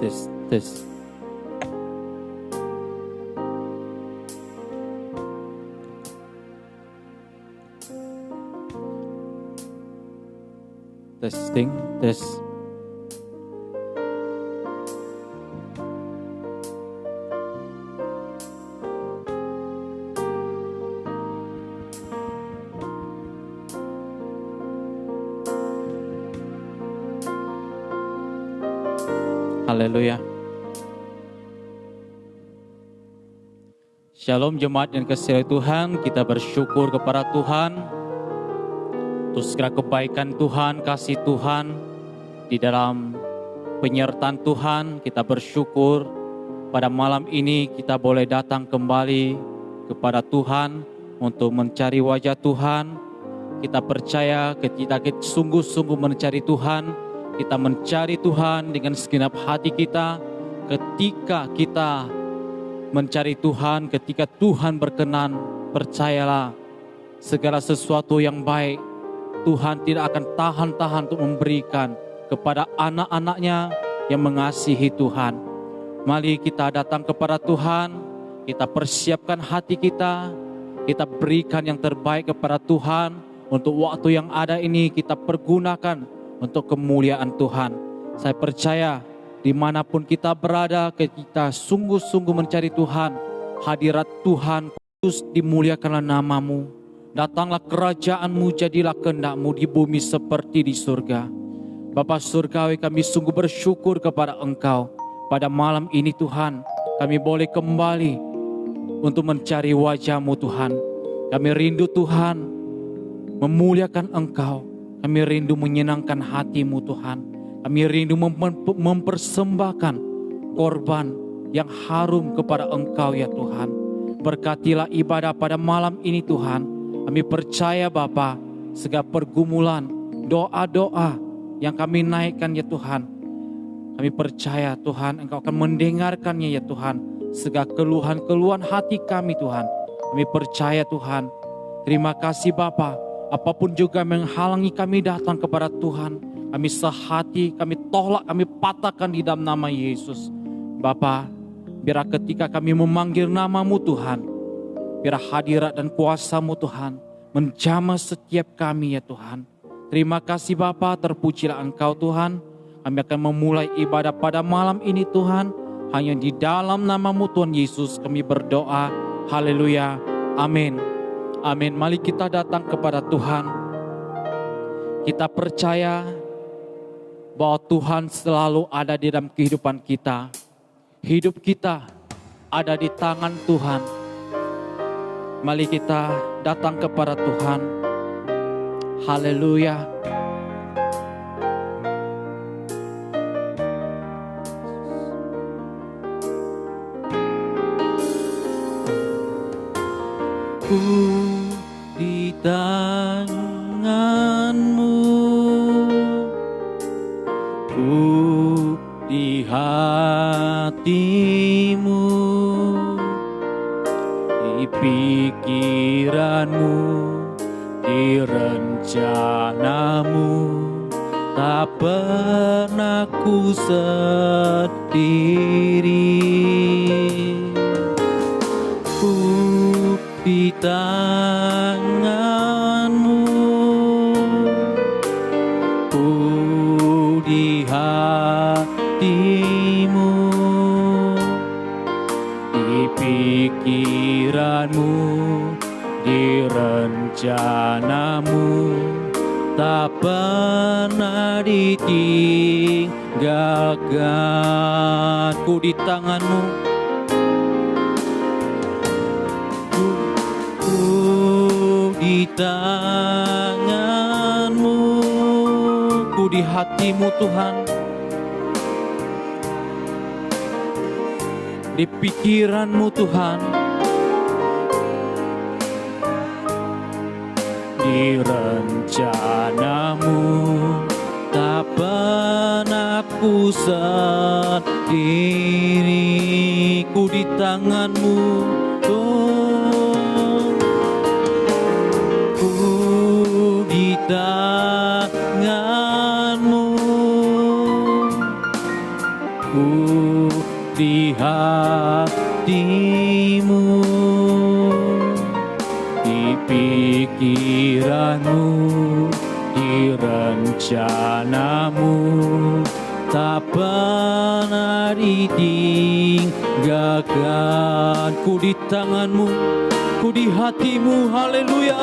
tes. Testing, tes. Haleluya. Shalom jemaat yang kasih Tuhan, kita bersyukur kepada Tuhan untuk segala kebaikan Tuhan, kasih Tuhan di dalam penyertaan Tuhan. Kita bersyukur pada malam ini kita boleh datang kembali kepada Tuhan untuk mencari wajah Tuhan. Kita percaya ketika kita sungguh-sungguh mencari Tuhan, kita mencari Tuhan dengan segenap hati kita. Ketika kita mencari Tuhan, ketika Tuhan berkenan, percayalah segala sesuatu yang baik Tuhan tidak akan tahan-tahan untuk memberikan kepada anak-anaknya yang mengasihi Tuhan. Mari kita datang kepada Tuhan, kita persiapkan hati kita, kita berikan yang terbaik kepada Tuhan. Untuk waktu yang ada ini kita pergunakan untuk kemuliaan Tuhan. Saya percaya dimanapun kita berada, kita sungguh-sungguh mencari Tuhan, hadirat Tuhan kudus dimuliakanlah namamu. Datanglah kerajaan-Mu, jadilah kehendak-Mu di bumi seperti di surga. Bapa Surgawi, kami sungguh bersyukur kepada Engkau. Pada malam ini Tuhan, kami boleh kembali untuk mencari wajah-Mu Tuhan. Kami rindu Tuhan memuliakan Engkau. Kami rindu menyenangkan hati-Mu Tuhan. Kami rindu mempersembahkan korban yang harum kepada Engkau ya Tuhan. Berkatilah ibadah pada malam ini Tuhan. Kami percaya Bapa, segala pergumulan, doa-doa yang kami naikkan ya Tuhan. Kami percaya Tuhan Engkau akan mendengarkannya ya Tuhan. Segala keluhan-keluhan hati kami Tuhan. Kami percaya Tuhan. Terima kasih Bapa. Apapun juga menghalangi kami datang kepada Tuhan, kami sehati, kami tolak, kami patahkan di dalam nama Yesus. Bapa, biar ketika kami memanggil nama-Mu Tuhan, biar hadirat dan kuasa-Mu Tuhan menjamah setiap kami ya Tuhan. Terima kasih Bapa, terpujilah Engkau Tuhan. Kami akan memulai ibadah pada malam ini Tuhan. Hanya di dalam nama-Mu Tuhan Yesus kami berdoa. Haleluya. Amin. Amin. Mari kita datang kepada Tuhan. Kita percaya bahwa Tuhan selalu ada di dalam kehidupan kita. Hidup kita ada di tangan Tuhan. Mari kita datang kepada Tuhan. Haleluya. Di tangan-Mu, ku di hati-Mu, di pikiran-Mu, di rencana-Mu, tak pernah ku sendiri. Ku di tangan-Mu, ku di hati-Mu, di pikiran-Mu, di rencana-Mu, tak pernah ditinggalkan. Ku di tangan-Mu, di tangan-Mu, ku di hati-Mu Tuhan, di pikiran-Mu Tuhan, di rencana-Mu, tak pernah ku sendiri. Ku di tangan-Mu, tangan-Mu, ku di hatimu, di pikiranmu, di rencanamu, tak pernah ditinggalkan. Ku di tanganmu, ku di hatimu, haleluya.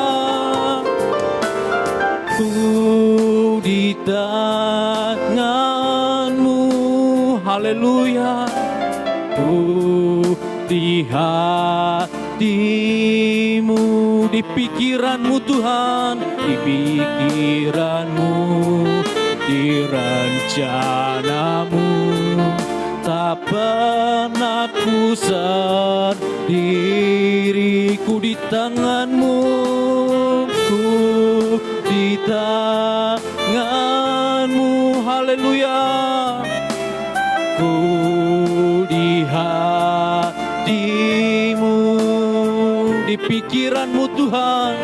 Ku di tanganmu, haleluya. Ku di hatimu, di pikiranmu Tuhan, di pikiranmu, di rencanamu, tak pernah ku sendiri. Ku di tanganmu, ku di tanganmu, haleluya. Ku di hatimu, di pikiranmu Tuhan,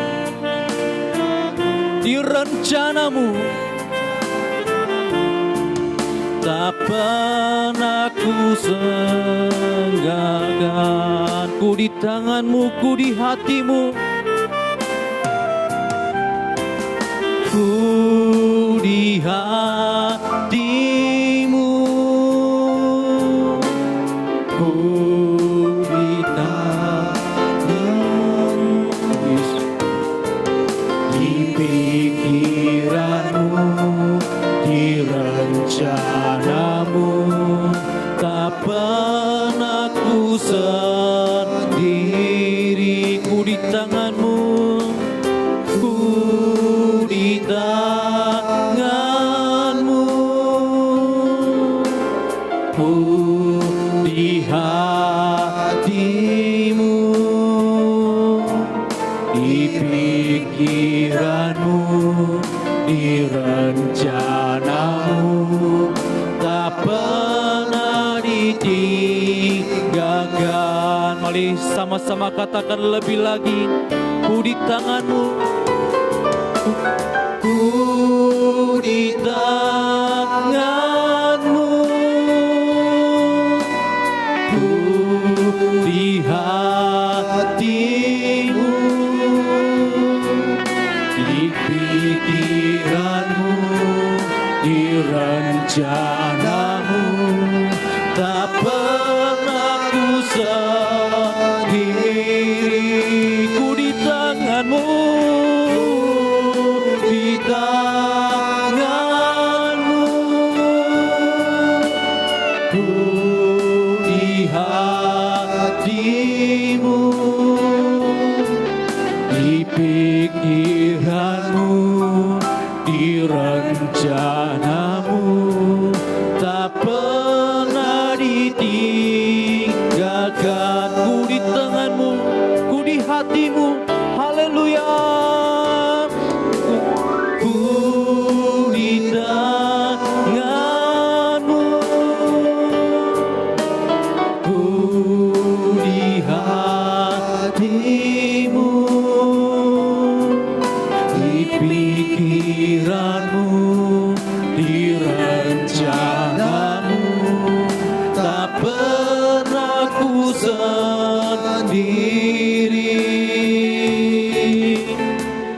di rencanamu, tak pernah ku senggakan. Ku di tanganmu, ku di hatimu, ku di hatimu, ku di tanganmu, di pikiranmu, di rencanamu, tak pernah ku sendiri. Ku di tanganmu, ku di tanganmu, ku di hatimu, di pikiranmu, di rencanamu, tak pernah ditinggalkan. Mari sama-sama katakan lebih lagi. Ku di tanganmu, ku di tanganmu, ku di hatimu, di pikiranmu, di rencanamu, tak pernah ku sendiri. Ku di tanganmu, di tanganmu, ku di hatimu, di pikiranmu, di rencanamu, tak pernah ditinggalkan. Ku di tanganmu, ku di hatimu, haleluya. Ku di tanganmu, ku di hatimu, di pikiranmu, di rencanamu, tak pernah ku sendiri.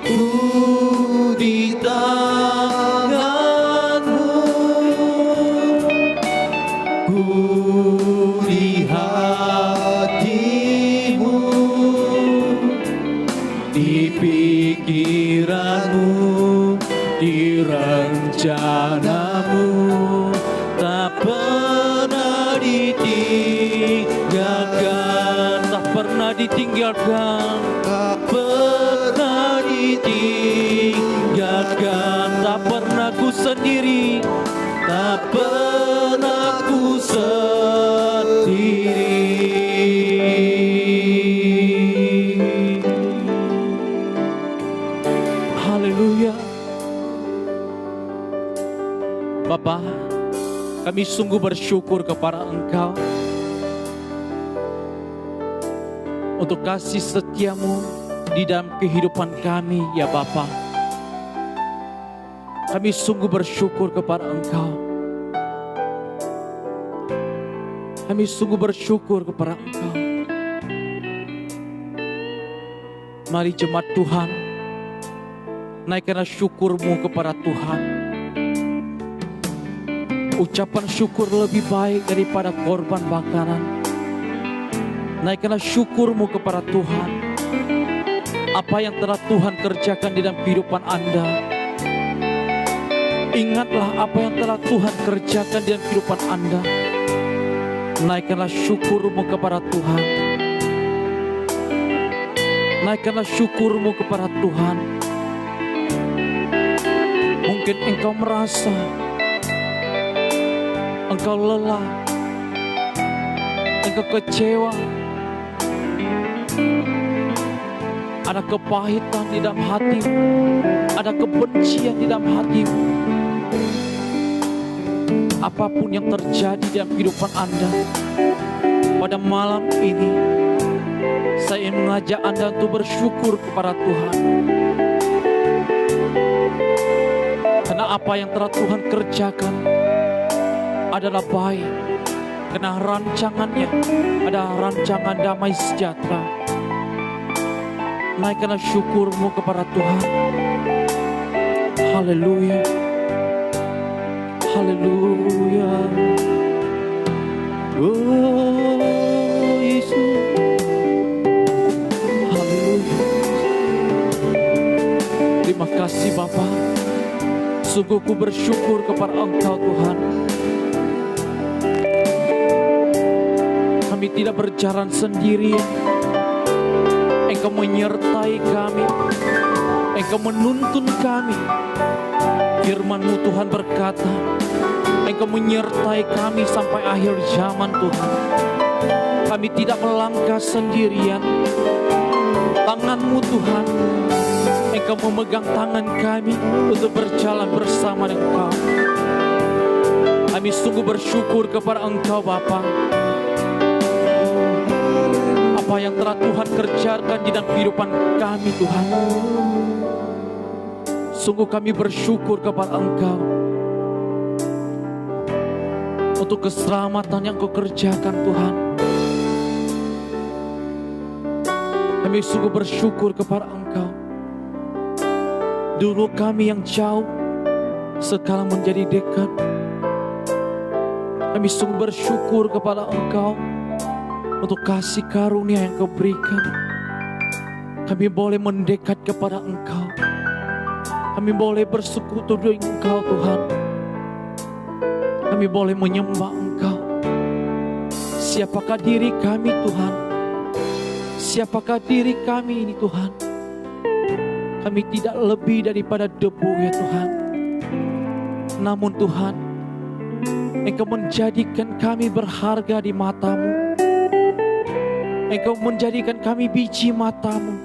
Ku di tanganmu, ku di hatimu, di pikiranmu, di rencanamu, tak pernah ditinggalkan, tak pernah ditinggalkan, tak pernah ditinggalkan, tak pernah ku sendiri, tak pernah ku sendiri. Haleluya. Bapa, kami sungguh bersyukur kepada Engkau untuk kasih setiamu di dalam kehidupan kami, ya Bapa. Kami sungguh bersyukur kepada Engkau. Kami sungguh bersyukur kepada Engkau. Mari jemaat Tuhan, naikkanlah syukur-Mu kepada Tuhan. Ucapan syukur lebih baik daripada korban bakaran. Naikkanlah syukur-Mu kepada Tuhan. Apa yang telah Tuhan kerjakan di dalam kehidupan Anda. Ingatlah apa yang telah Tuhan kerjakan di dalam kehidupan Anda. Naikkanlah syukur-Mu kepada Tuhan. Naikkanlah syukur-Mu kepada Tuhan. Mungkin engkau merasa engkau lelah, engkau kecewa, ada kepahitan di dalam hatimu, ada kebencian di dalam hatimu. Apapun yang terjadi dalam kehidupan Anda, pada malam ini saya ingin mengajak Anda untuk bersyukur kepada Tuhan. Karena apa yang telah Tuhan kerjakan adalah baik. Karena rancangannya adalah rancangan damai sejahtera. Naikkanlah syukur-Mu kepada Tuhan. Haleluya. Haleluya. Oh Yesus. Haleluya. Terima kasih Bapa. Sungguh ku bersyukur kepada Engkau Tuhan. Kami tidak berjalan sendirian. Engkau menyertai kami. Engkau menuntun kami. Firman-Mu Tuhan berkata, Engkau menyertai kami sampai akhir zaman Tuhan. Kami tidak melangkah sendirian. Tangan-Mu Tuhan, Engkau memegang tangan kami untuk berjalan bersama dengan Engkau. Kami sungguh bersyukur kepada Engkau Bapa. Apa yang telah Tuhan kerjakan di dalam kehidupan kami Tuhan. Sungguh kami bersyukur kepada Engkau untuk keselamatan yang Kau kerjakan Tuhan. Kami sungguh bersyukur kepada Engkau. Dulu kami yang jauh, sekarang menjadi dekat. Kami sungguh bersyukur kepada Engkau untuk kasih karunia yang Kau berikan. Kami boleh mendekat kepada Engkau. Kami boleh bersekutu dengan Engkau Tuhan. Kami boleh menyembah Engkau. Siapakah diri kami Tuhan? Siapakah diri kami ini Tuhan? Kami tidak lebih daripada debu ya Tuhan. Namun Tuhan, Engkau menjadikan kami berharga di mata-Mu. Engkau menjadikan kami biji mata-Mu.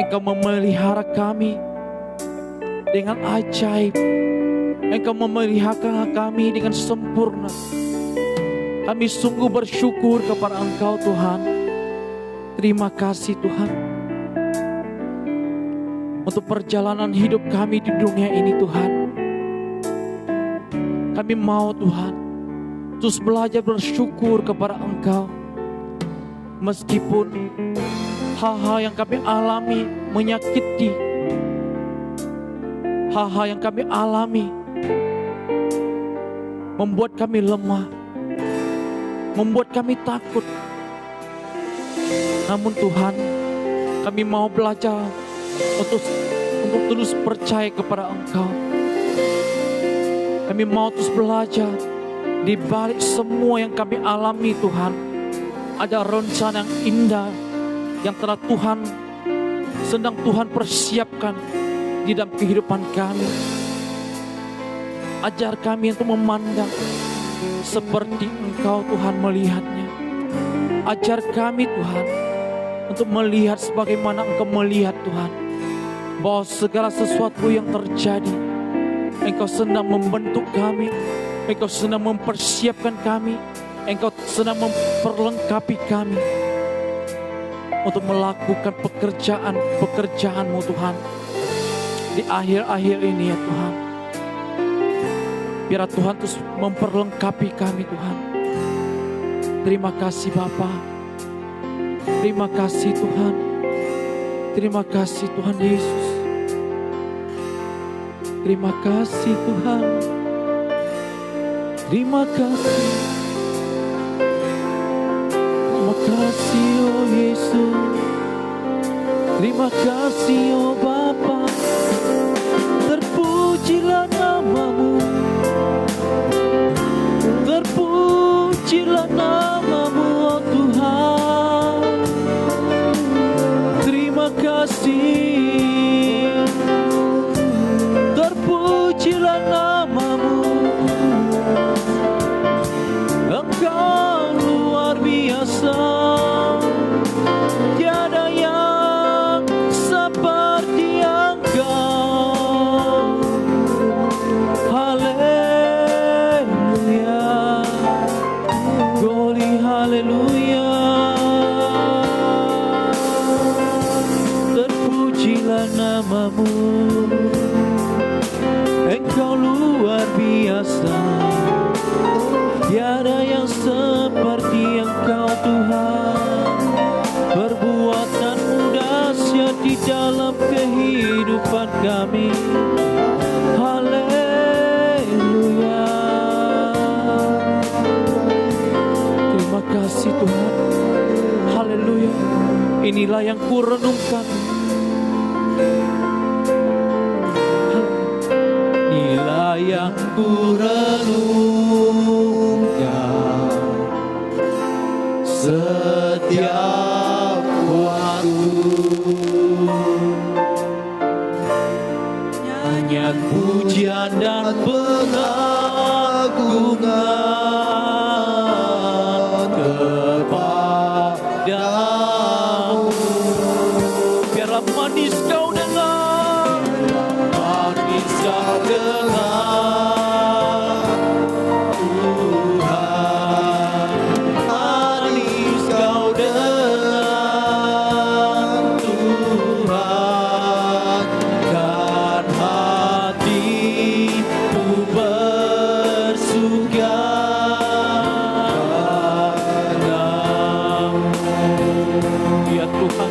Engkau memelihara kami dengan ajaib. Engkau memelihara kami dengan sempurna. Kami sungguh bersyukur kepada Engkau Tuhan. Terima kasih Tuhan. Untuk perjalanan hidup kami di dunia ini Tuhan. Kami mau Tuhan terus belajar bersyukur kepada Engkau. Meskipun hal-hal yang kami alami menyakiti, hal-hal yang kami alami membuat kami lemah, membuat kami takut. Namun Tuhan, kami mau belajar untuk terus percaya kepada Engkau. Kami mau terus belajar di balik semua yang kami alami Tuhan. Ada rencana yang indah yang telah sedang Tuhan persiapkan di dalam kehidupan kami. Ajar kami untuk memandang seperti Engkau Tuhan melihatnya. Ajar kami Tuhan untuk melihat sebagaimana Engkau melihat Tuhan. Bahwa segala sesuatu yang terjadi, Engkau sedang membentuk kami. Engkau sedang mempersiapkan kami. Engkau sedang memperlengkapi kami untuk melakukan pekerjaan-Mu Tuhan di akhir-akhir ini ya Tuhan. Biar Tuhan terus memperlengkapi kami Tuhan. Terima kasih Bapa. Terima kasih Tuhan. Terima kasih Tuhan Yesus. Terima kasih Tuhan. Terima kasih. Terima kasih oh Yesus. Terima kasih oh Bapa. Terpujilah namamu. Terpujilah namamu oh Tuhan. Terima kasih. Terpujilah namamu. Engkau luar biasa. Tiada yang seperti Engkau. Haleluya. Goli haleluya. Terpujilah namamu. Engkau luar biasa. Tiada yang seperti Engkau Tuhan. Perbuatanmu dahsyat di dalam kehidupan kami. Haleluya. Terima kasih Tuhan. Haleluya. Inilah yang kurenungkan. Inilah yang kurenungkan setiap waktu. Nyanyian pujian dan pengagungan kepadamu. Biarlah manis kau dengar, manis kau dengar Tuhan. Manis kau dengar Tuhan. Kan hatiku bersuka padamu. Ya Tuhan,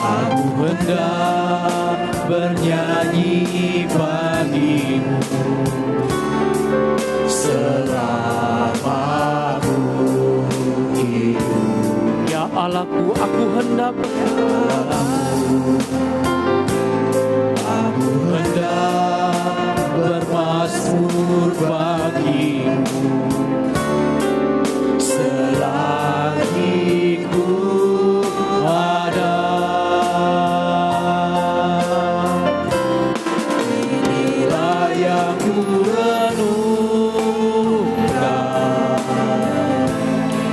aku hendak bernyanyi bagimu selama aku hidup. Ya Allahku, aku hendak aku hendak bermazmur bagimu selagi ku ada. Inilah yang ku renungkan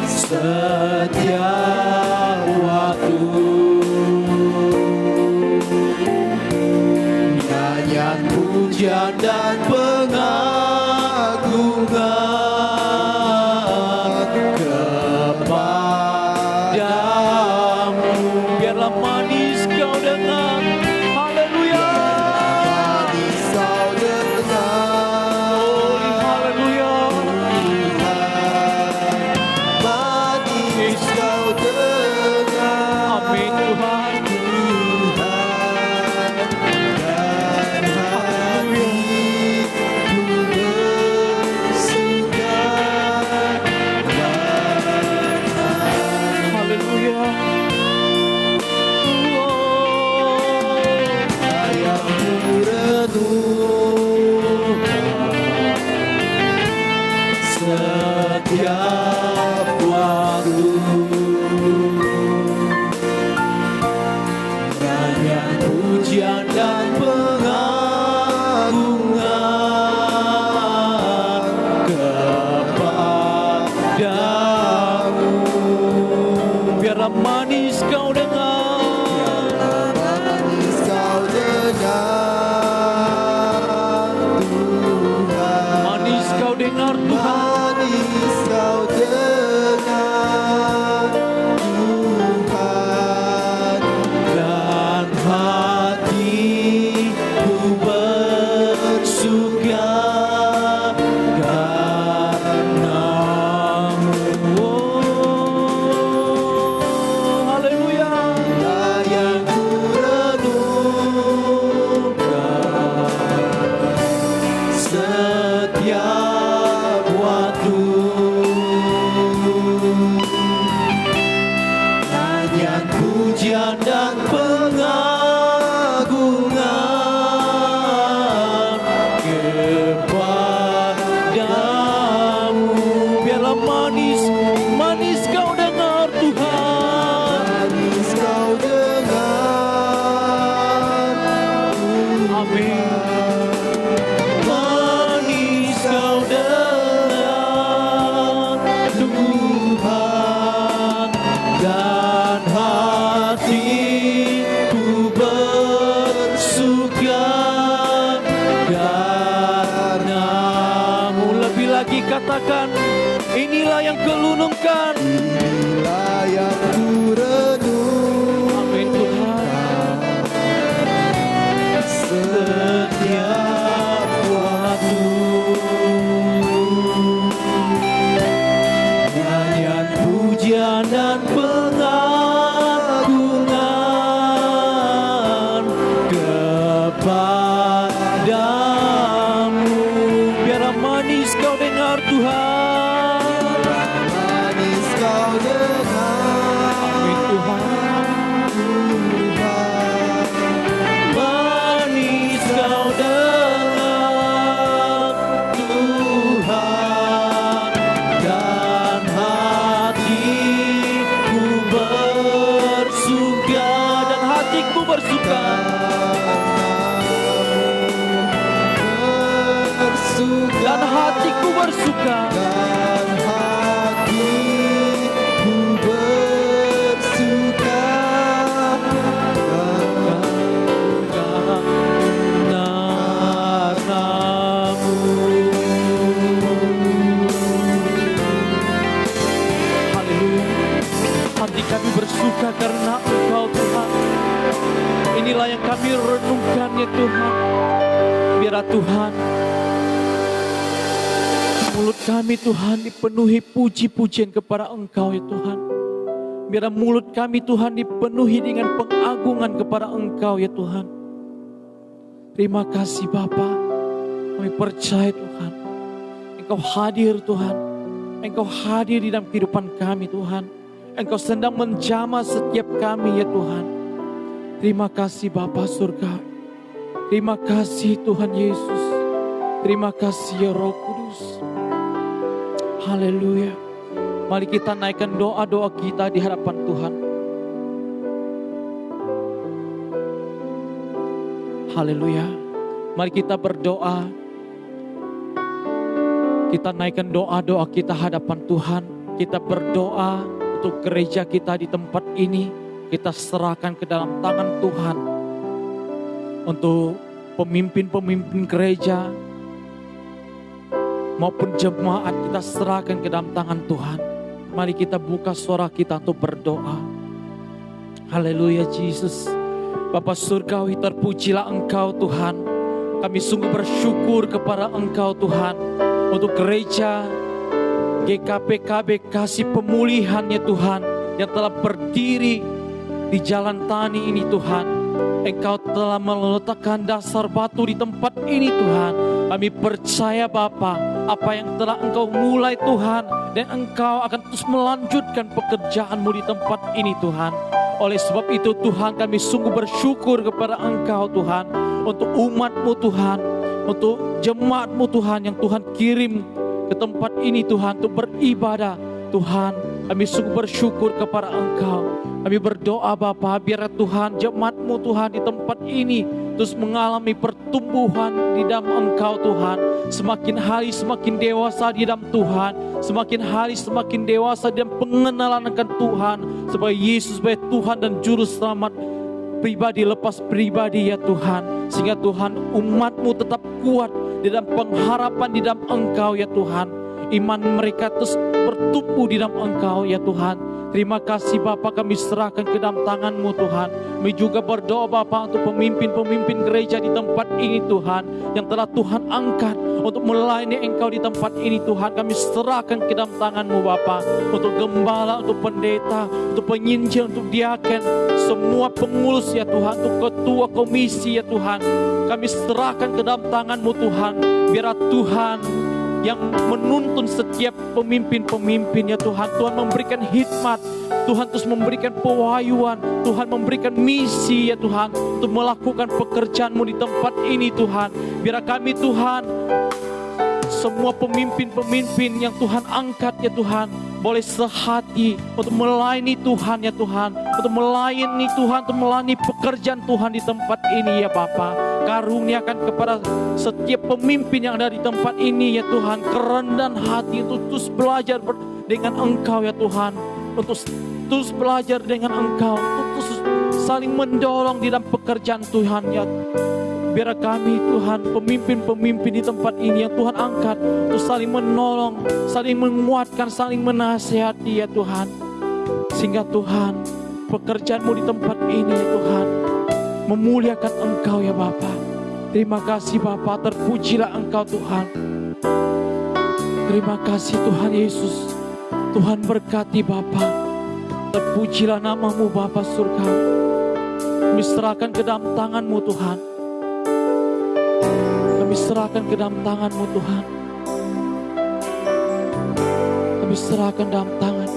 setiap waktu. Nyanyian pujian dan pengagungan kepadamu. Biarlah manis kau dengar. Haleluya. Manis kau dengar. Oh, haleluya. Manis kau dengar. Amin Tuhan. Setiap waktu nyanyian pujian dan pengagungan kepadamu. Biarlah manis kau dengar. Manis kau dengar Tuhan. Manis kau dengar Tuhan. Manis kau dengar Tuhan. Dan hatiku ber setiap waktu. Nyanyian pujian dan pengagungan kepadamu. Biarlah manis, manis kau dengar Tuhan. Manis kau dengar. Amin. Manis kau dengar Tuhan, dan hatiku bersuka karenamu. Lebih lagi katakan, inilah yang kelunungkan. Inilah yang ku renung. Amin Tuhan. Setiap waktu. Nyanyian pujian dan pengagungan kepadamu. Biarlah manis kau dengar Tuhan. Manis kau dengar. Amin Tuhan. Manis kau dengar Tuhan, dan hatiku bersuka. Dan hatiku bersuka. Dan hatiku bersuka. Dan hatiku bersuka. Haleluya. Hati kami bersuka karena Engkau Tuhan. Inilah yang kami renungkan ya Tuhan. Biarlah Tuhan, mulut kami Tuhan dipenuhi puji-pujian kepada Engkau ya Tuhan. Biarlah mulut kami Tuhan dipenuhi dengan pengagungan kepada Engkau ya Tuhan. Terima kasih Bapa. Kami percaya Tuhan, Engkau hadir Tuhan. Engkau hadir di dalam kehidupan kami Tuhan. Engkau sedang menjamah setiap kami ya Tuhan. Terima kasih Bapa surga. Terima kasih Tuhan Yesus. Terima kasih ya Roh Kudus. Haleluya. Mari kita naikkan doa-doa kita di hadapan Tuhan. Haleluya. Mari kita berdoa. Kita naikkan doa-doa kita hadapan Tuhan. Kita berdoa untuk gereja kita di tempat ini. Kita serahkan ke dalam tangan Tuhan. Untuk pemimpin-pemimpin gereja maupun jemaat, kita serahkan ke dalam tangan Tuhan. Mari kita buka suara kita untuk berdoa. Haleluya Yesus. Bapa Surgawi, terpujilah Engkau Tuhan. Kami sungguh bersyukur kepada Engkau Tuhan. Untuk gereja GKPKB Kasih Pemulihan-Nya Tuhan, yang telah berdiri di jalan tani ini Tuhan. Engkau telah meletakkan dasar batu di tempat ini Tuhan. Kami percaya Bapa, apa yang telah Engkau mulai Tuhan, dan Engkau akan terus melanjutkan pekerjaan-Mu di tempat ini Tuhan. Oleh sebab itu Tuhan, kami sungguh bersyukur kepada Engkau Tuhan, untuk umat-Mu Tuhan, untuk jemaat-Mu Tuhan yang Tuhan kirim ke tempat ini Tuhan untuk beribadah Tuhan. Kami sungguh bersyukur kepada Engkau. Kami berdoa Bapa, biar Tuhan jemaat-Mu Tuhan di tempat ini terus mengalami pertumbuhan di dalam Engkau Tuhan. Semakin hari semakin dewasa di dalam Tuhan. Semakin hari semakin dewasa di dalam pengenalan akan Tuhan. Supaya Yesus sebagai Tuhan dan Juru Selamat pribadi lepas pribadi ya Tuhan. Sehingga Tuhan umat-Mu tetap kuat di dalam pengharapan di dalam Engkau ya Tuhan. Iman mereka terus bertumbuh di dalam Engkau ya Tuhan. Terima kasih Bapa, kami serahkan ke dalam tangan-Mu Tuhan. Kami juga berdoa Bapa untuk pemimpin-pemimpin gereja di tempat ini Tuhan, yang telah Tuhan angkat untuk melayani Engkau di tempat ini Tuhan. Kami serahkan ke dalam tangan-Mu Bapa. Untuk gembala, untuk pendeta, untuk penginjil, untuk diaken, semua pengurus ya Tuhan, untuk ketua komisi ya Tuhan. Kami serahkan ke dalam tangan-Mu Tuhan. Biar Tuhan yang menuntun setiap pemimpin-pemimpin ya Tuhan. Tuhan memberikan hikmat, Tuhan terus memberikan pewahyuan, Tuhan memberikan misi ya Tuhan, untuk melakukan pekerjaan-Mu di tempat ini Tuhan. Biar kami Tuhan, semua pemimpin-pemimpin yang Tuhan angkat ya Tuhan, boleh sehati untuk melayani Tuhan ya Tuhan, untuk melayani Tuhan, untuk melayani pekerjaan Tuhan di tempat ini ya Bapa. Karuniakan kepada setiap pemimpin yang ada di tempat ini ya Tuhan, kerendahan hati untuk terus belajar dengan Engkau ya Tuhan, untuk terus belajar dengan Engkau, untuk terus saling mendorong di dalam pekerjaan Tuhan ya. Biar kami Tuhan, pemimpin-pemimpin di tempat ini yang Tuhan angkat, untuk saling menolong, saling menguatkan, saling menasihati ya Tuhan. Sehingga Tuhan, pekerjaan-Mu di tempat ini ya Tuhan, memuliakan Engkau ya Bapa. Terima kasih Bapa, terpujilah Engkau Tuhan. Terima kasih Tuhan Yesus. Tuhan berkati Bapa. Terpujilah nama-Mu Bapa surga. Kami serahkan ke dalam tangan-Mu Tuhan. Kami serahkan ke dalam tangan-Mu Tuhan. Kami serahkan dalam tangan.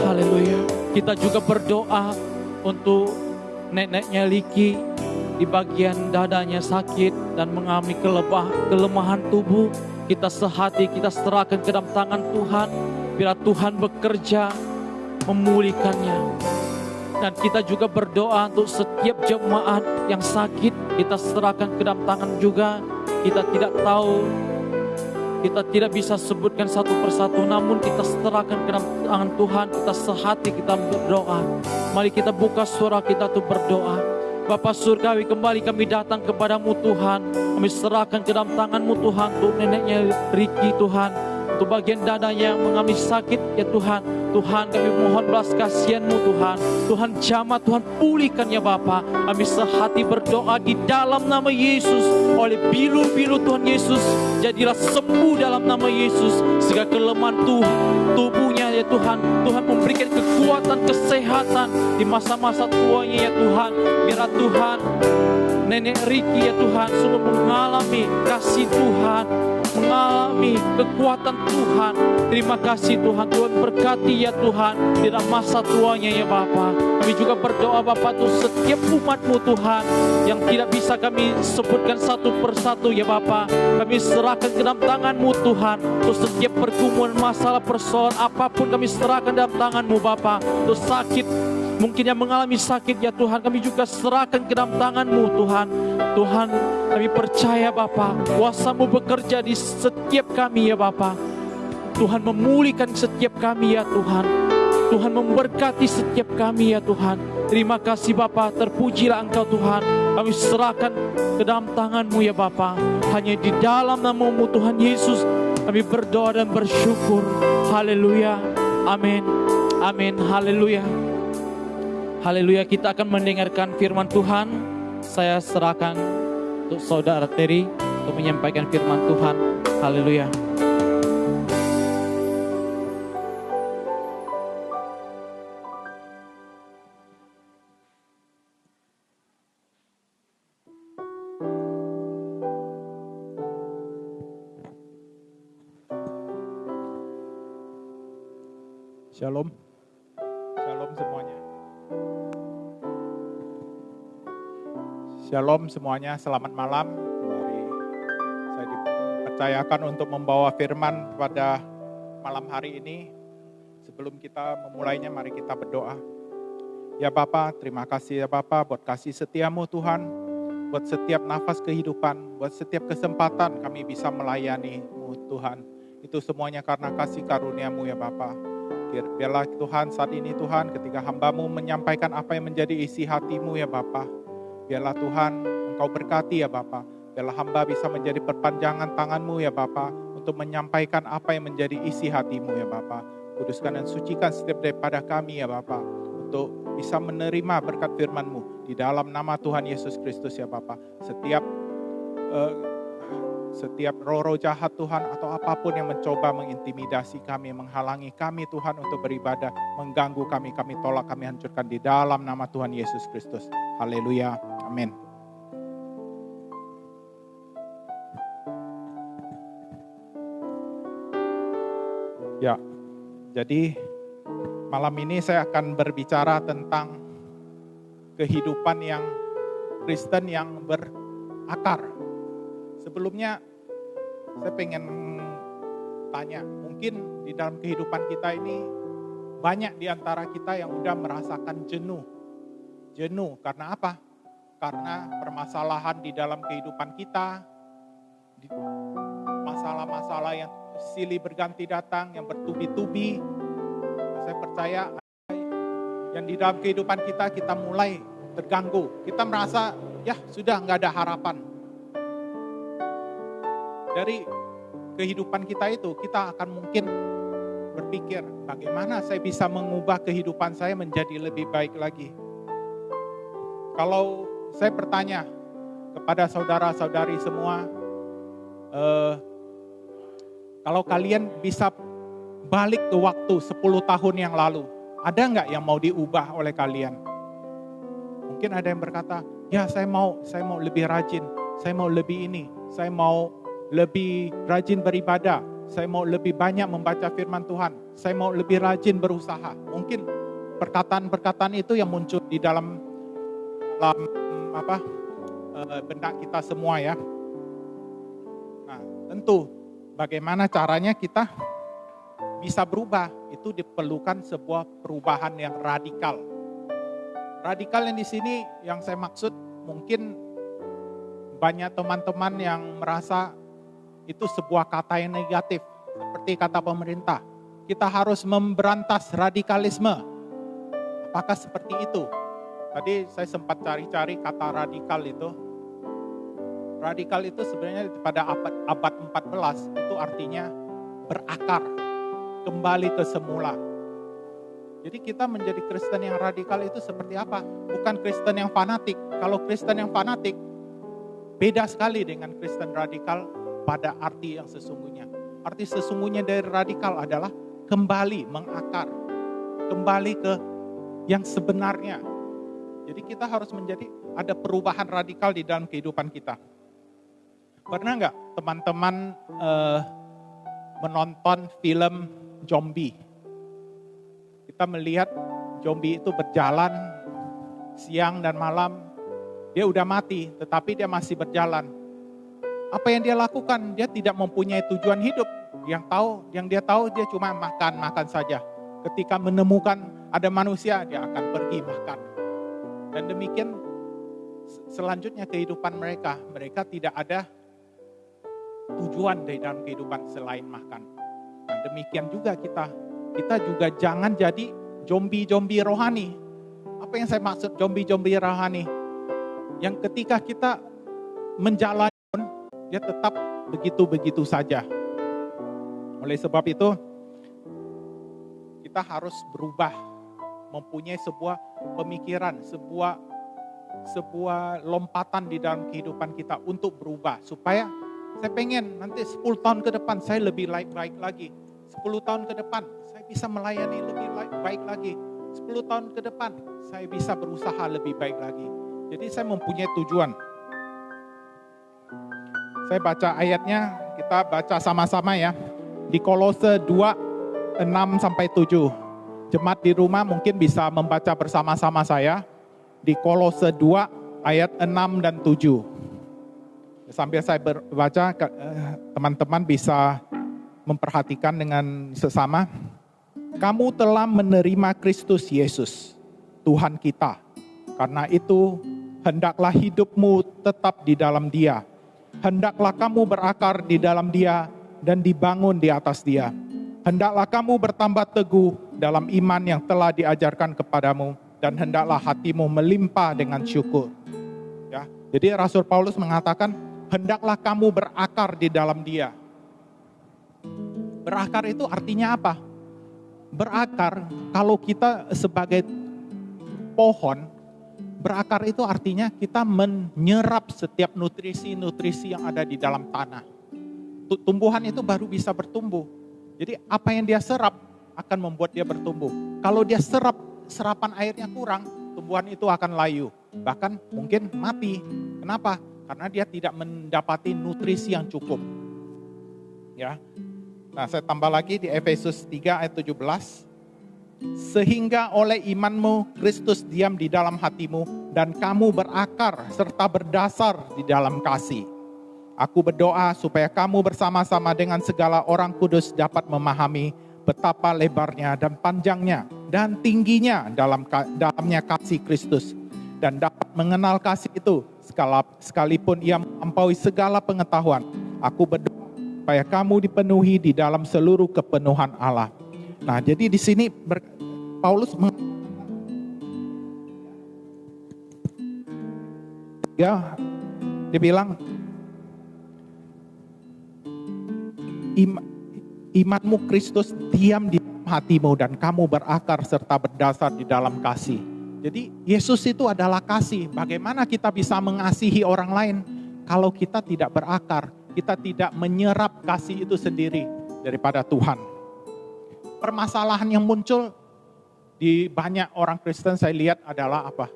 Haleluya. Kita juga berdoa untuk neneknya Liki, di bagian dadanya sakit dan mengalami kelemahan tubuh. Kita sehati, kita serahkan ke dalam tangan Tuhan. Biar Tuhan bekerja memulihkannya. Dan kita juga berdoa untuk setiap jemaat yang sakit, kita serahkan ke dalam tangan juga. Kita tidak tahu, kita tidak bisa sebutkan satu persatu, namun kita serahkan ke dalam tangan Tuhan. Kita sehati, kita berdoa. Mari kita buka suara kita untuk berdoa. Bapa Surgawi, kembali kami datang kepadamu Tuhan. Kami serahkan ke dalam tanganmu Tuhan, untuk neneknya Riki Tuhan, untuk bagian dadanya yang mengalami sakit ya Tuhan. Tuhan, kami mohon belas kasihan-Mu Tuhan. Tuhan jamah, Tuhan pulihkan ya Bapa. Kami sehati berdoa di dalam nama Yesus. Oleh bilu-bilu Tuhan Yesus, jadilah sembuh dalam nama Yesus. Sehingga kelemahan tubuhnya ya Tuhan, Tuhan memberikan kekuatan, kesehatan di masa-masa tuanya ya Tuhan. Biar Tuhan, nenek Riki ya Tuhan, sungguh mengalami kasih Tuhan, mengalami kekuatan Tuhan. Terima kasih Tuhan. Tuhan berkati ya Tuhan di dalam masa tuanya ya Bapa. Kami juga berdoa Bapa untuk setiap umat-Mu Tuhan yang tidak bisa kami sebutkan satu persatu ya Bapa. Kami serahkan ke dalam tangan-Mu Tuhan. Untuk setiap pergumulan, masalah, persoalan apapun kami serahkan dalam tangan-Mu Bapa. Untuk sakit, mungkin yang mengalami sakit ya Tuhan, kami juga serahkan ke dalam tangan-Mu Tuhan. Tuhan, kami percaya Bapa, kuasa-Mu bekerja di setiap kami ya Bapa. Tuhan memulihkan setiap kami ya Tuhan. Tuhan memberkati setiap kami ya Tuhan. Terima kasih Bapa, terpujilah Engkau Tuhan. Kami serahkan ke dalam tangan-Mu ya Bapa. Hanya di dalam nama-Mu Tuhan Yesus kami berdoa dan bersyukur. Haleluya. Amin. Amin. Haleluya. Haleluya. Kita akan mendengarkan firman Tuhan. Saya serahkan untuk Saudara Terry untuk menyampaikan firman Tuhan. Haleluya. Shalom, shalom semuanya. Shalom semuanya, selamat malam. Mari saya dipercayakan untuk membawa firman pada malam hari ini. Sebelum kita memulainya, mari kita berdoa. Ya Bapa, terima kasih ya Bapa buat kasih setia-Mu Tuhan, buat setiap nafas kehidupan, buat setiap kesempatan kami bisa melayani-Mu Tuhan. Itu semuanya karena kasih karunia-Mu ya Bapa. Biarlah Tuhan saat ini Tuhan, ketika hamba-Mu menyampaikan apa yang menjadi isi hati-Mu ya Bapa. Biarlah Tuhan Engkau berkati ya Bapa. Biarlah hamba bisa menjadi perpanjangan tangan-Mu ya Bapa, untuk menyampaikan apa yang menjadi isi hati-Mu ya Bapa. Kuduskan dan sucikan setiap daripada kami ya Bapa, untuk bisa menerima berkat firman-Mu di dalam nama Tuhan Yesus Kristus ya Bapa. Setiap roh-roh jahat Tuhan atau apapun yang mencoba mengintimidasi kami, menghalangi kami Tuhan untuk beribadah, mengganggu kami tolak, kami hancurkan di dalam nama Tuhan Yesus Kristus. Haleluya. Amin. Ya, jadi malam ini saya akan berbicara tentang kehidupan yang Kristen yang berakar. Sebelumnya saya pengen tanya, mungkin di dalam kehidupan kita ini banyak di antara kita yang udah merasakan jenuh. Jenuh karena apa? Karena permasalahan di dalam kehidupan kita, masalah-masalah yang silih berganti datang, yang bertubi-tubi. Saya percaya yang di dalam kehidupan kita mulai terganggu. Kita merasa, ya sudah nggak ada harapan. Dari kehidupan kita itu, kita akan mungkin berpikir, bagaimana saya bisa mengubah kehidupan saya menjadi lebih baik lagi. Kalau saya bertanya kepada saudara-saudari semua, kalau kalian bisa balik ke waktu 10 tahun yang lalu, ada nggak yang mau diubah oleh kalian? Mungkin ada yang berkata, ya saya mau lebih rajin, saya mau lebih ini, saya mau lebih rajin beribadah, saya mau lebih banyak membaca firman Tuhan, saya mau lebih rajin berusaha. Mungkin perkataan-perkataan itu yang muncul di dalam benak kita semua ya. Nah, tentu bagaimana caranya kita bisa berubah, itu diperlukan sebuah perubahan yang radikal. Radikal yang di sini yang saya maksud, mungkin banyak teman-teman yang merasa itu sebuah kata yang negatif, seperti kata pemerintah. Kita harus memberantas radikalisme. Apakah seperti itu? Tadi saya sempat cari-cari kata radikal itu. Radikal itu sebenarnya pada abad 14 itu artinya berakar, kembali ke semula. Jadi kita menjadi Kristen yang radikal itu seperti apa? Bukan Kristen yang fanatik. Kalau Kristen yang fanatik, beda sekali dengan Kristen radikal pada arti yang sesungguhnya. Arti sesungguhnya dari radikal adalah kembali mengakar, kembali ke yang sebenarnya. Jadi kita harus menjadi ada perubahan radikal di dalam kehidupan kita. Pernah nggak teman-teman menonton film zombie? Kita melihat zombie itu berjalan siang dan malam. Dia udah mati, tetapi dia masih berjalan. Apa yang dia lakukan? Dia tidak mempunyai tujuan hidup. Yang dia tahu dia cuma makan saja. Ketika menemukan ada manusia, dia akan pergi makan. Dan demikian selanjutnya kehidupan mereka. Mereka tidak ada tujuan dari dalam kehidupan selain makan. Nah, demikian juga kita juga jangan jadi zombie-zombie rohani. Apa yang saya maksud zombie-zombie rohani? Yang ketika kita menjalani dia tetap begitu-begitu saja. Oleh sebab itu kita harus berubah, mempunyai sebuah pemikiran, sebuah lompatan di dalam kehidupan kita untuk berubah. Supaya saya pengen nanti 10 tahun ke depan saya lebih baik lagi. 10 tahun ke depan saya bisa melayani lebih baik lagi. 10 tahun ke depan saya bisa berusaha lebih baik lagi. Jadi saya mempunyai tujuan. Saya baca ayatnya, kita baca sama-sama ya. Di Kolose 2, 6-7. Jemaat di rumah mungkin bisa membaca bersama-sama saya. Di Kolose 2 ayat 6 dan 7. Sambil saya baca, teman-teman bisa memperhatikan dengan sesama. Kamu telah menerima Kristus Yesus, Tuhan kita. Karena itu, hendaklah hidupmu tetap di dalam Dia. Hendaklah kamu berakar di dalam Dia dan dibangun di atas Dia. Hendaklah kamu bertambah teguh dalam iman yang telah diajarkan kepadamu, dan hendaklah hatimu melimpah dengan syukur. Ya, jadi Rasul Paulus mengatakan, hendaklah kamu berakar di dalam Dia. Berakar itu artinya apa? Berakar, kalau kita sebagai pohon, berakar itu artinya kita menyerap setiap nutrisi-nutrisi yang ada di dalam tanah. Tumbuhan itu baru bisa bertumbuh. Jadi apa yang dia serap akan membuat dia bertumbuh. Kalau dia serapan airnya kurang, tumbuhan itu akan layu. Bahkan mungkin mati. Kenapa? Karena dia tidak mendapati nutrisi yang cukup. Ya. Nah, saya tambah lagi di Efesus 3 ayat 17. Sehingga oleh imanmu Kristus diam di dalam hatimu dan kamu berakar serta berdasar di dalam kasih. Aku berdoa supaya kamu bersama-sama dengan segala orang kudus dapat memahami betapa lebarnya dan panjangnya dan tingginya dalamnya kasih Kristus, dan dapat mengenal kasih itu sekalipun ia melampaui segala pengetahuan. Aku berdoa supaya kamu dipenuhi di dalam seluruh kepenuhan Allah. Nah, jadi di sini Paulus dia bilang imanmu Kristus diam di dalam hatimu dan kamu berakar serta berdasar di dalam kasih. Jadi Yesus itu adalah kasih. Bagaimana kita bisa mengasihi orang lain kalau kita tidak berakar, kita tidak menyerap kasih itu sendiri daripada Tuhan. Permasalahan yang muncul di banyak orang Kristen saya lihat adalah apa?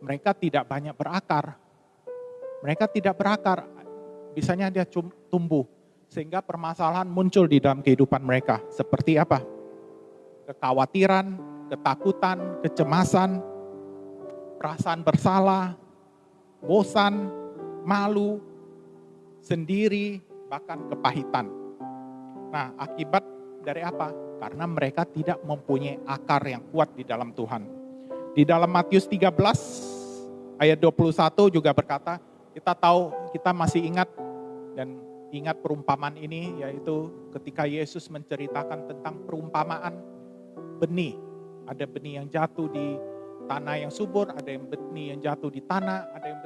Mereka tidak banyak berakar. Mereka tidak berakar, bisanya dia tumbuh. Sehingga permasalahan muncul di dalam kehidupan mereka. Seperti apa? Kekhawatiran, ketakutan, kecemasan, perasaan bersalah, bosan, malu, sendiri, bahkan kepahitan. Nah, akibat dari apa? Karena mereka tidak mempunyai akar yang kuat di dalam Tuhan. Di dalam Matius 13 ayat 21 juga berkata, kita tahu, kita masih ingat dan ingat perumpamaan ini, yaitu ketika Yesus menceritakan tentang perumpamaan benih. Ada benih yang jatuh di tanah yang subur, ada yang benih yang jatuh di tanah, ada yang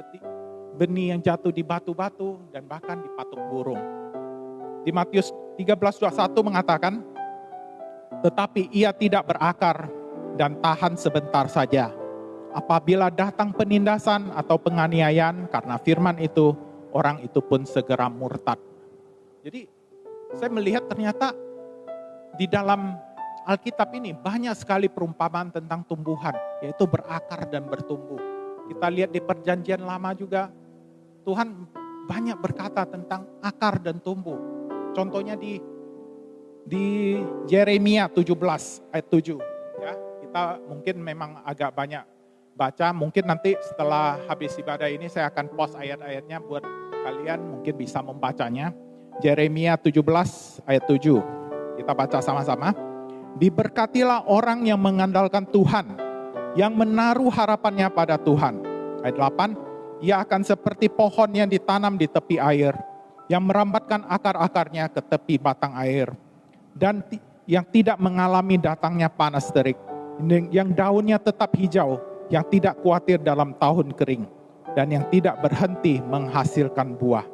benih yang jatuh di batu-batu, dan bahkan di patuk burung. Di Matius 13:21 mengatakan, tetapi ia tidak berakar dan tahan sebentar saja. Apabila datang penindasan atau penganiayaan karena firman itu, orang itu pun segera murtad. Jadi saya melihat ternyata di dalam Alkitab ini banyak sekali perumpamaan tentang tumbuhan, yaitu berakar dan bertumbuh. Kita lihat di Perjanjian Lama juga, Tuhan banyak berkata tentang akar dan tumbuh. Contohnya di Yeremia 17 ayat 7. Ya, kita mungkin memang agak banyak baca, mungkin nanti setelah habis ibadah ini saya akan post ayat-ayatnya buat kalian mungkin bisa membacanya. Yeremia 17 ayat 7. Kita baca sama-sama. Diberkatilah orang yang mengandalkan Tuhan, yang menaruh harapannya pada Tuhan. Ayat 8. Ia akan seperti pohon yang ditanam di tepi air, yang merambatkan akar-akarnya ke tepi batang air, dan yang tidak mengalami datangnya panas terik, yang daunnya tetap hijau, yang tidak khawatir dalam tahun kering, dan yang tidak berhenti menghasilkan buah.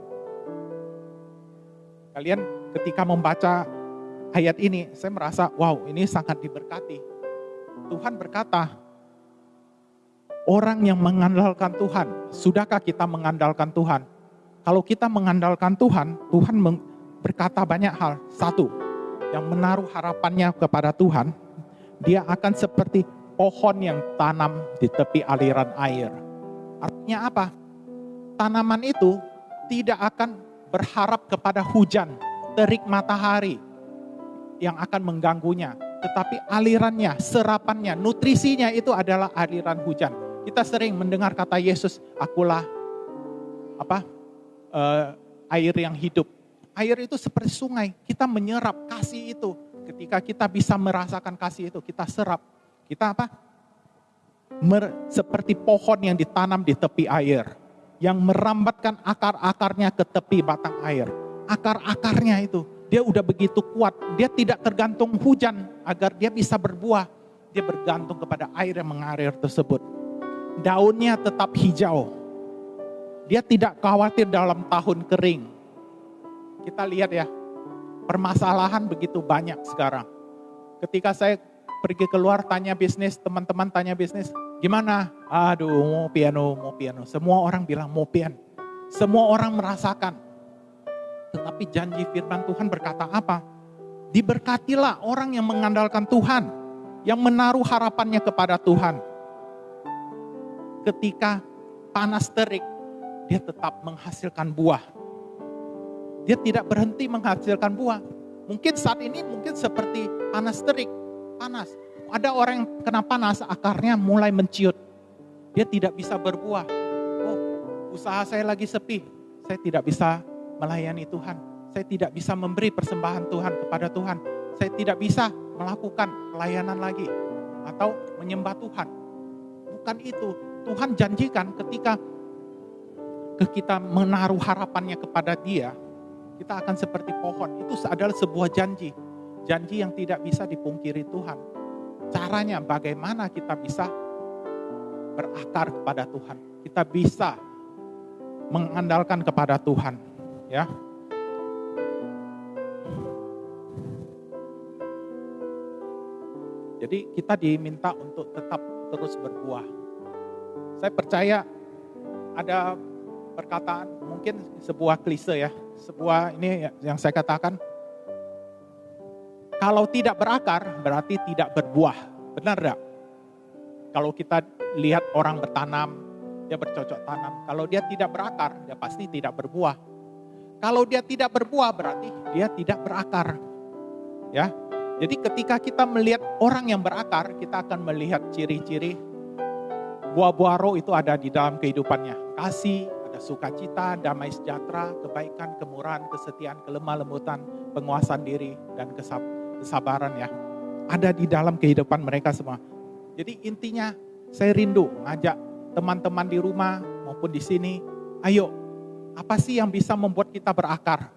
Kalian ketika membaca ayat ini, saya merasa, wow, ini sangat diberkati. Tuhan berkata, orang yang mengandalkan Tuhan, sudahkah kita mengandalkan Tuhan? Kalau kita mengandalkan Tuhan, Tuhan berkata banyak hal. Satu, yang menaruh harapannya kepada Tuhan, dia akan seperti pohon yang tanam di tepi aliran air. Artinya apa? Tanaman itu tidak akan berharap kepada hujan, terik matahari yang akan mengganggunya. Tetapi alirannya, serapannya, nutrisinya itu adalah aliran hujan. Kita sering mendengar kata Yesus, akulah air yang hidup. Air itu seperti sungai, kita menyerap kasih itu. Ketika kita bisa merasakan kasih itu, kita serap. Kita seperti pohon yang ditanam di tepi air, yang merambatkan akar-akarnya ke tepi batang air. Akar-akarnya itu, dia udah begitu kuat, dia tidak tergantung hujan agar dia bisa berbuah. Dia bergantung kepada air yang mengalir tersebut. Daunnya tetap hijau. Dia tidak khawatir dalam tahun kering. Kita lihat ya, permasalahan begitu banyak sekarang. Ketika saya pergi keluar tanya bisnis, teman-teman tanya bisnis, gimana? Aduh, mau piano. Semua orang bilang mau piano. Semua orang merasakan. Tetapi janji firman Tuhan berkata apa? Diberkatilah orang yang mengandalkan Tuhan, yang menaruh harapannya kepada Tuhan. Ketika panas terik, dia tetap menghasilkan buah. Dia tidak berhenti menghasilkan buah. Mungkin saat ini mungkin seperti panas terik, panas. Ada orang yang kena panas, akarnya mulai menciut. Dia tidak bisa berbuah. Oh, usaha saya lagi sepi. Saya tidak bisa melayani Tuhan. Saya tidak bisa memberi persembahan Tuhan kepada Tuhan. Saya tidak bisa melakukan pelayanan lagi. Atau menyembah Tuhan. Bukan itu. Tuhan janjikan ketika kita menaruh harapannya kepada Dia, kita akan seperti pohon. Itu adalah sebuah janji. Janji yang tidak bisa dipungkiri Tuhan. Caranya bagaimana kita bisa berakar kepada Tuhan. Kita bisa mengandalkan kepada Tuhan. Ya. Jadi kita diminta untuk tetap terus berbuah. Saya percaya ada perkataan, mungkin sebuah klise ya. Sebuah ini yang saya katakan, kalau tidak berakar berarti tidak berbuah. Benar enggak? Kalau kita lihat orang bertanam, dia bercocok tanam. Kalau dia tidak berakar, dia pasti tidak berbuah. Kalau dia tidak berbuah berarti dia tidak berakar. Ya. Jadi ketika kita melihat orang yang berakar, kita akan melihat ciri-ciri buah-buah roh itu ada di dalam kehidupannya. Kasih, ada sukacita, damai sejahtera, kebaikan, kemurahan, kesetiaan, kelemah lembutan, penguasaan diri, dan kesabaran ya. Ada di dalam kehidupan mereka semua. Jadi intinya saya rindu ngajak teman-teman di rumah maupun di sini, ayo, apa sih yang bisa membuat kita berakar?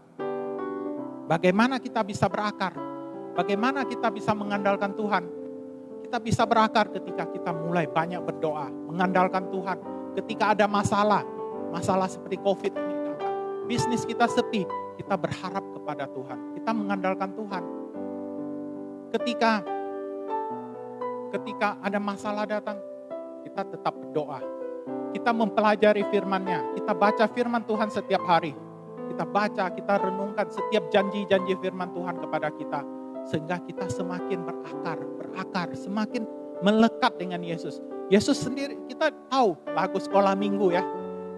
Bagaimana kita bisa berakar? Bagaimana kita bisa mengandalkan Tuhan? Kita bisa berakar ketika kita mulai banyak berdoa, mengandalkan Tuhan. Ketika ada masalah seperti COVID ini datang, bisnis kita sepi, kita berharap kepada Tuhan. Kita mengandalkan Tuhan. Ketika ada masalah datang, kita tetap berdoa. Kita mempelajari firman-Nya. Kita baca firman Tuhan setiap hari. Kita baca, kita renungkan setiap janji-janji firman Tuhan kepada kita. Sehingga kita semakin berakar, semakin melekat dengan Yesus. Yesus sendiri, kita tahu lagu sekolah minggu ya.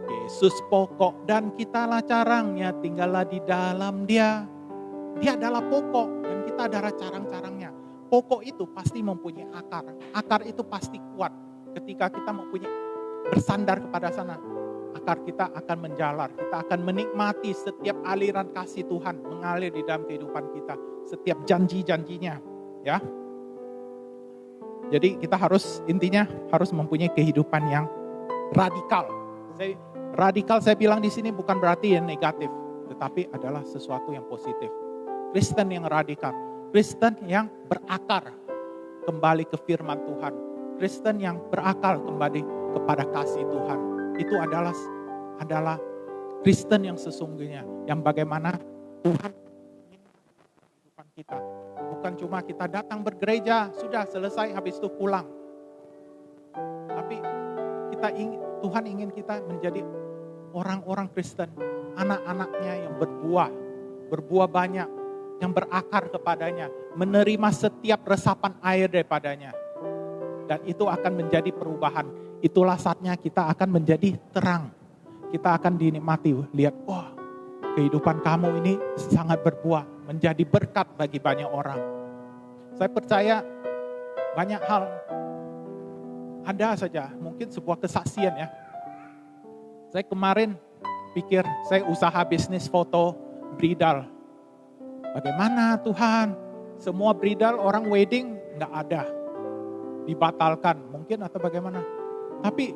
Yesus pokok dan kitalah carangnya, tinggallah di dalam Dia. Dia adalah pokok dan kita adalah carang-carangnya. Pokok itu pasti mempunyai akar. Akar itu pasti kuat. Ketika kita mempunyai bersandar kepada sana, akar kita akan menjalar. Kita akan menikmati setiap aliran kasih Tuhan mengalir di dalam kehidupan kita. Setiap janji-janjinya, ya. Jadi kita intinya harus mempunyai kehidupan yang radikal. Radikal saya bilang di sini bukan berarti yang negatif, tetapi adalah sesuatu yang positif. Kristen yang radikal, Kristen yang berakar kembali ke firman Tuhan, Kristen yang berakar kembali kepada kasih Tuhan. Itu adalah Kristen yang sesungguhnya, yang bagaimana Tuhan kita. Bukan cuma kita datang bergereja, sudah selesai habis itu pulang. Tapi Tuhan ingin kita menjadi orang-orang Kristen, anak-anaknya yang berbuah banyak, yang berakar kepadanya, menerima setiap resapan air daripadanya. Dan itu akan menjadi perubahan. Itulah saatnya kita akan menjadi terang. Kita akan dinikmati, lihat, wah, kehidupan kamu ini sangat berbuah. Menjadi berkat bagi banyak orang. Saya percaya banyak hal ada saja, mungkin sebuah kesaksian ya. Saya kemarin pikir saya usaha bisnis foto bridal. Bagaimana Tuhan? Semua bridal orang wedding nggak ada, dibatalkan mungkin atau bagaimana. Tapi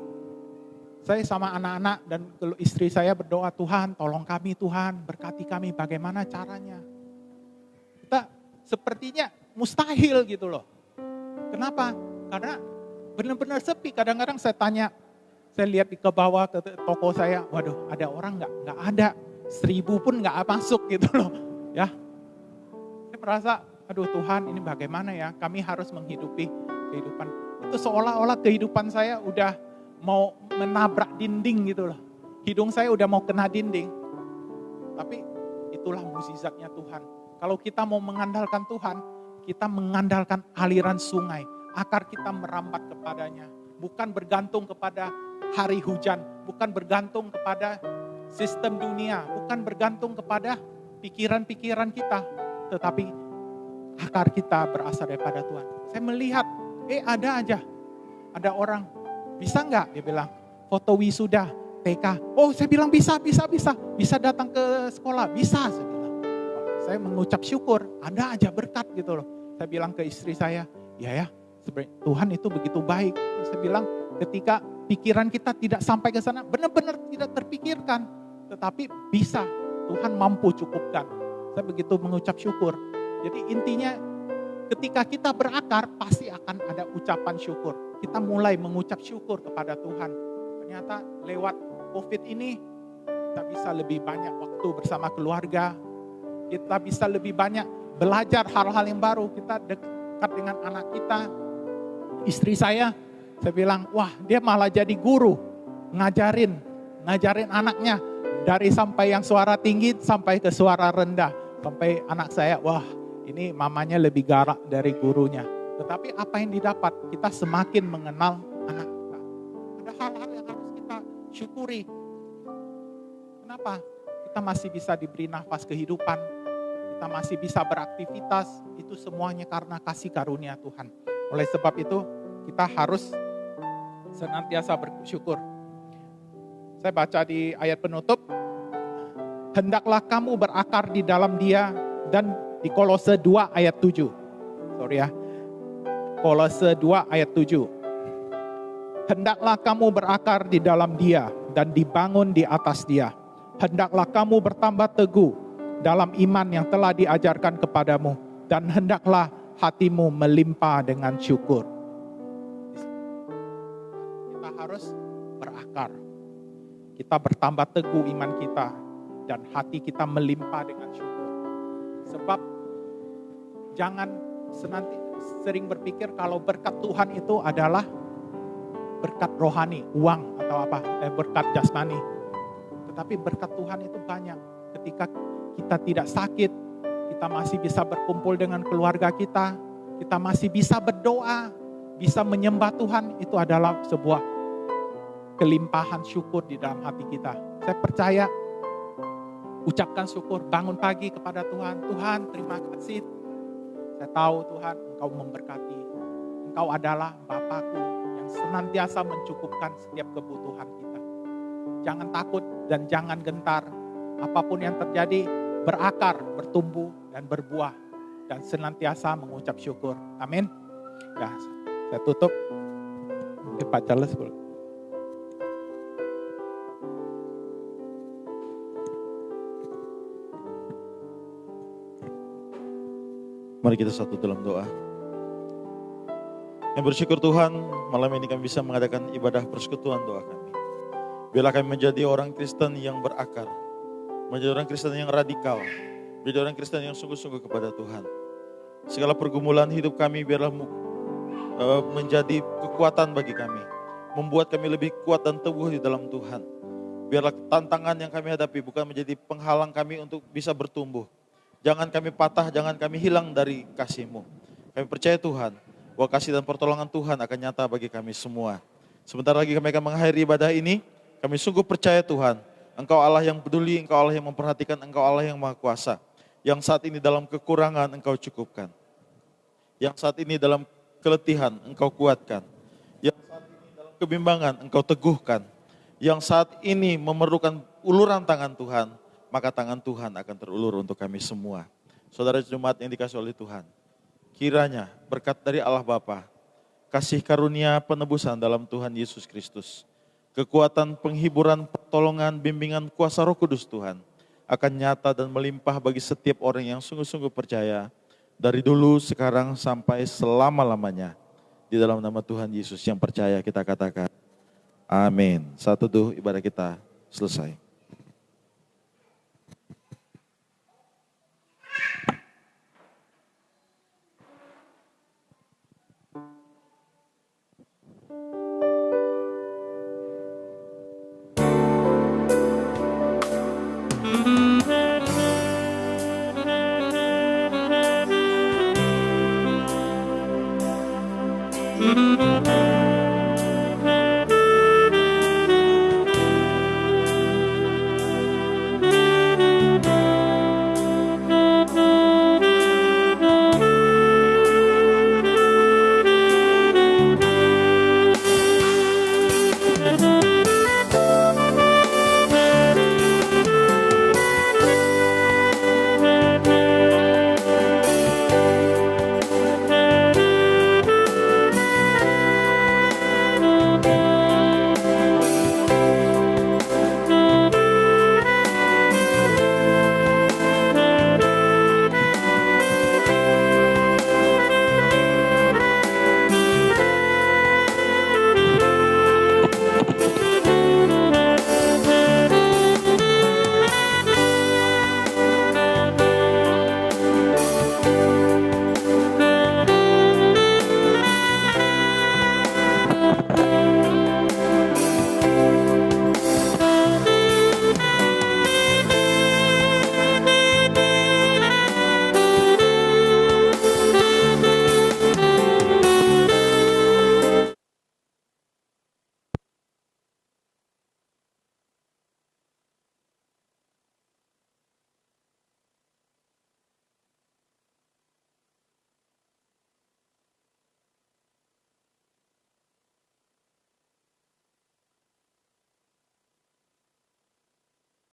saya sama anak-anak dan istri saya berdoa, Tuhan tolong kami Tuhan, berkati kami, bagaimana caranya. Kita sepertinya mustahil gitu loh. Kenapa? Karena benar-benar sepi. Kadang-kadang saya tanya, saya lihat ke bawah ke toko saya, waduh ada orang nggak ada, 1000 pun nggak masuk gitu loh. Ya, saya merasa, aduh Tuhan ini bagaimana ya, kami harus menghidupi kehidupan. Itu seolah-olah kehidupan saya udah mau menabrak dinding gitu loh. Hidung saya udah mau kena dinding. Tapi itulah mukjizatnya Tuhan. Kalau kita mau mengandalkan Tuhan, kita mengandalkan aliran sungai. Akar kita merambat kepadanya. Bukan bergantung kepada hari hujan. Bukan bergantung kepada sistem dunia. Bukan bergantung kepada pikiran-pikiran kita. tetapi akar kita berasal daripada Tuhan. Saya melihat, ada aja, ada orang, bisa nggak? Dia bilang, foto wisuda, TK. Oh, saya bilang bisa datang ke sekolah, bisa. Saya bilang, saya mengucap syukur, ada aja berkat gitu loh. Saya bilang ke istri saya, ya, sebenarnya Tuhan itu begitu baik. Saya bilang, ketika pikiran kita tidak sampai ke sana, benar-benar tidak terpikirkan, tetapi bisa, Tuhan mampu cukupkan. Saya begitu mengucap syukur. Jadi intinya, ketika kita berakar, pasti akan ada ucapan syukur. Kita mulai mengucap syukur kepada Tuhan. Ternyata lewat COVID ini, kita bisa lebih banyak waktu bersama keluarga. Kita bisa lebih banyak belajar hal-hal yang baru. Kita dekat dengan anak kita. Istri saya bilang, wah dia malah jadi guru. Ngajarin anaknya. Dari sampai yang suara tinggi sampai ke suara rendah. Sampai anak saya, wah ini mamanya lebih galak dari gurunya. Tetapi apa yang didapat? Kita semakin mengenal anak kita. Ada hal-hal yang harus kita syukuri. Kenapa? Kita masih bisa diberi nafas kehidupan. Kita masih bisa beraktivitas. Itu semuanya karena kasih karunia Tuhan. Oleh sebab itu, kita harus senantiasa bersyukur. Saya baca di ayat penutup. Hendaklah kamu berakar di dalam Dia, dan di Kolose 2 ayat 7. Kolose 2 ayat 7. Hendaklah kamu berakar di dalam Dia dan dibangun di atas Dia. Hendaklah kamu bertambah teguh dalam iman yang telah diajarkan kepadamu, dan hendaklah hatimu melimpah dengan syukur. Kita harus berakar. Kita bertambah teguh iman kita dan hati kita melimpah dengan syukur. Sebab jangan sering berpikir kalau berkat Tuhan itu adalah berkat rohani, uang atau berkat jasmani. Tetapi berkat Tuhan itu banyak. Ketika kita tidak sakit, kita masih bisa berkumpul dengan keluarga kita masih bisa berdoa, bisa menyembah Tuhan, itu adalah sebuah kelimpahan syukur di dalam hati kita. Saya percaya, ucapkan syukur, bangun pagi kepada Tuhan. Tuhan, terima kasih. Saya tahu Tuhan, Engkau memberkati. Engkau adalah Bapakku yang senantiasa mencukupkan setiap kebutuhan kita. Jangan takut dan jangan gentar. Apapun yang terjadi, berakar, bertumbuh, dan berbuah. Dan senantiasa mengucap syukur. Amin. Ya, saya tutup. Pak Charles boleh. Mari kita satu dalam doa. Yang bersyukur Tuhan, malam ini kami bisa mengadakan ibadah persekutuan doa kami. Biarlah kami menjadi orang Kristen yang berakar, menjadi orang Kristen yang radikal, menjadi orang Kristen yang sungguh-sungguh kepada Tuhan. Segala pergumulan hidup kami biarlah menjadi kekuatan bagi kami, membuat kami lebih kuat dan teguh di dalam Tuhan. Biarlah tantangan yang kami hadapi bukan menjadi penghalang kami untuk bisa bertumbuh. Jangan kami patah, jangan kami hilang dari kasih-Mu. Kami percaya Tuhan, bahwa kasih dan pertolongan Tuhan akan nyata bagi kami semua. Sebentar lagi kami akan mengakhiri ibadah ini. Kami sungguh percaya Tuhan, Engkau Allah yang peduli, Engkau Allah yang memperhatikan, Engkau Allah yang Maha Kuasa. Yang saat ini dalam kekurangan Engkau cukupkan. Yang saat ini dalam keletihan Engkau kuatkan. Yang saat ini dalam kebimbangan Engkau teguhkan. Yang saat ini memerlukan uluran tangan Tuhan, maka tangan Tuhan akan terulur untuk kami semua. Saudara jemaat yang dikasihi oleh Tuhan, kiranya berkat dari Allah Bapa, kasih karunia penebusan dalam Tuhan Yesus Kristus, kekuatan penghiburan, pertolongan, bimbingan kuasa Roh Kudus Tuhan, akan nyata dan melimpah bagi setiap orang yang sungguh-sungguh percaya, dari dulu, sekarang, sampai selama-lamanya. Di dalam nama Tuhan Yesus yang percaya kita katakan, amin. Saat teduh ibadah kita selesai.